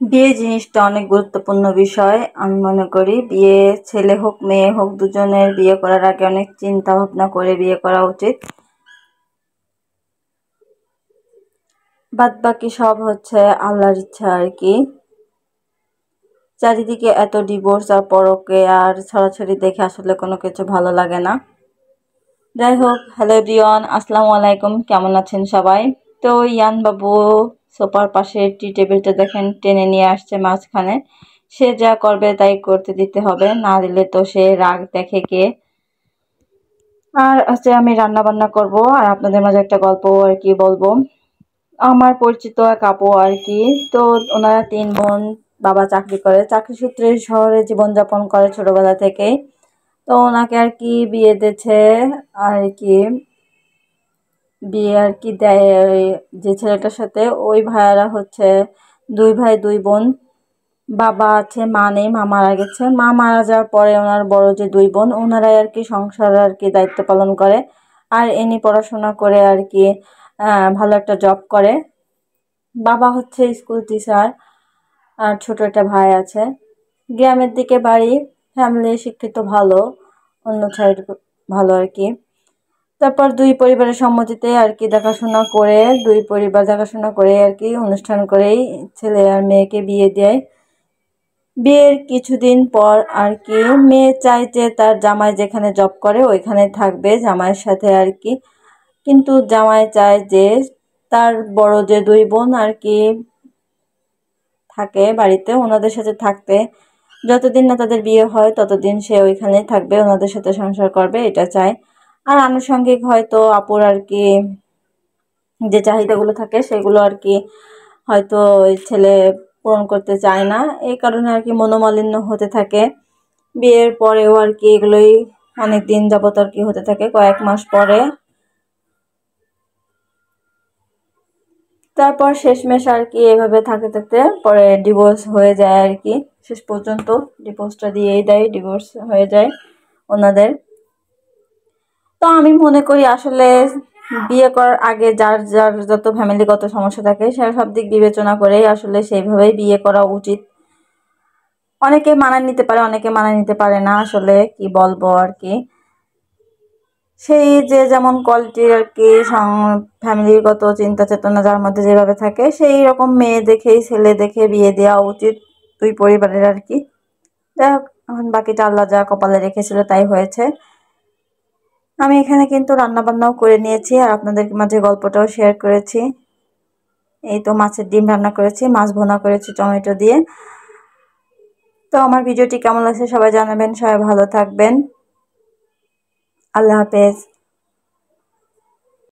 বিয়ে জিনিসটা অনেক গুরুত্বপূর্ণ বিষয়। আমি মনে করি বিয়ে ছেলে হোক মেয়ে হোক দুজনের বিয়ে করার আগে অনেক চিন্তা ভাবনা করে বিয়ে করা উচিত। বাদ বাকি সব হচ্ছে আল্লাহর ইচ্ছা আর কি। চারিদিকে এত ডিভোর্স আর পরকে আর ছড়াছড়ি দেখে আসলে কোনো কিছু ভালো লাগে না। যাই হোক, হ্যালো এভরিওয়ান, আসসালামু আলাইকুম। কেমন আছেন সবাই? তো ইয়ান বাবু সোফার পাশে টি টেবিলটা দেখেন টেনে নিয়ে আসছে মাঝখানে। সে যা করবে তাই করতে দিতে হবে, না দিলে তো সে রাগ দেখে কে। আর আজকে আমি রান্না বান্না করব আর আপনাদের মাঝে একটা গল্প আর কি বলবো। আমার পরিচিত এক আপু আর কি। তো ওনারা 3 বোন। বাবা চাকরি করে, চাকরি সূত্রে শহরে জীবনযাপন করে ছোটবেলা থেকেই। তো ওনাকে আর কি বিয়ে দিয়েছে আর কি। বিয়ে আর কি দেয় ওই যে ছেলেটার সাথে, ওই ভাইয়ারা হচ্ছে 2 ভাই 2 বোন। বাবা আছে, মা নেই, মা মারা গেছে। মা মারা যাওয়ার পরে ওনার বড় যে 2 বোন ওনারাই আর কি সংসার আর কি দায়িত্ব পালন করে। আর ইনি পড়াশোনা করে আর কি ভালো একটা জব করে। বাবা হচ্ছে স্কুল টিচার। আর ছোট একটা ভাই আছে। গ্রামের দিকে বাড়ি, ফ্যামিলি শিক্ষিত ভালো, অন্য সাইড ভালো আর কি। তারপর 2 পরিবারের সম্মতিতে আর কি দেখাশোনা করে, 2 পরিবার দেখাশোনা করে আর কি অনুষ্ঠান করেই ছেলে আর মেয়েকে বিয়ে দেয়। বিয়ের কিছুদিন পর আর কি মেয়ে চায় যে তার জামাই যেখানে জব করে ওইখানে থাকবে জামাইয়ের সাথে আর কি। কিন্তু জামাই চায় যে তার বড় যে 2 বোন আর কি থাকে বাড়িতে, ওনাদের সাথে থাকতে। যতদিন না তাদের বিয়ে হয় ততদিন সে ওইখানেই থাকবে, ওনাদের সাথে সংসার করবে, এটা চায়। আর আনুষঙ্গিক হয়তো আপুর আর কি যে চাহিদাগুলো থাকে সেগুলো আর কি হয়তো ওই ছেলে পূরণ করতে চায় না, এই কারণে আর কি মনোমালিন্য হতে থাকে। বিয়ের পরেও আর কি এগুলোই অনেক দিন যাবত আর কি হতে থাকে, কয়েক মাস পরে। তারপর শেষমেশ আর কি এভাবে থাকতে থাকতে পরে ডিভোর্স হয়ে যায় আর কি। শেষ পর্যন্ত ডিভোর্সটা দিয়েই দেয়, ডিভোর্স হয়ে যায় ওনাদের। তো আমি মনে করি আসলে বিয়ে করার আগে যার যার যত ফ্যামিলিগত সমস্যা থাকে সে সব দিক বিবেচনা করেই আসলে সেইভাবেই বিয়ে করা উচিত। অনেকে মানায় নিতে পারে, অনেকে মানায় নিতে পারে না, আসলে কি বলবো আর কি। সেই যে যেমন কোয়ালিটির আর কি ফ্যামিলিগত চিন্তা চেতনা যার মধ্যে যেভাবে থাকে সেই রকম মেয়ে দেখেই ছেলে দেখে বিয়ে দেওয়া উচিত 2 পরিবারের আর কি। যাই হোক, এখন বাকিটা আল্লাহ যা কপালে রেখেছিল তাই হয়েছে। আমি এখানে কিন্তু রান্না বান্নাও করে নিয়েছি আর আপনাদের মাঝে গল্পটাও শেয়ার করেছি। এই তো মাছের ডিম রান্না করেছি, মাছ ভুনা করেছি টমেটো দিয়ে। তো আমার ভিডিওটি কেমন লাগছে সবাই জানাবেন, সবাই ভালো থাকবেন। আল্লাহ হাফেজ।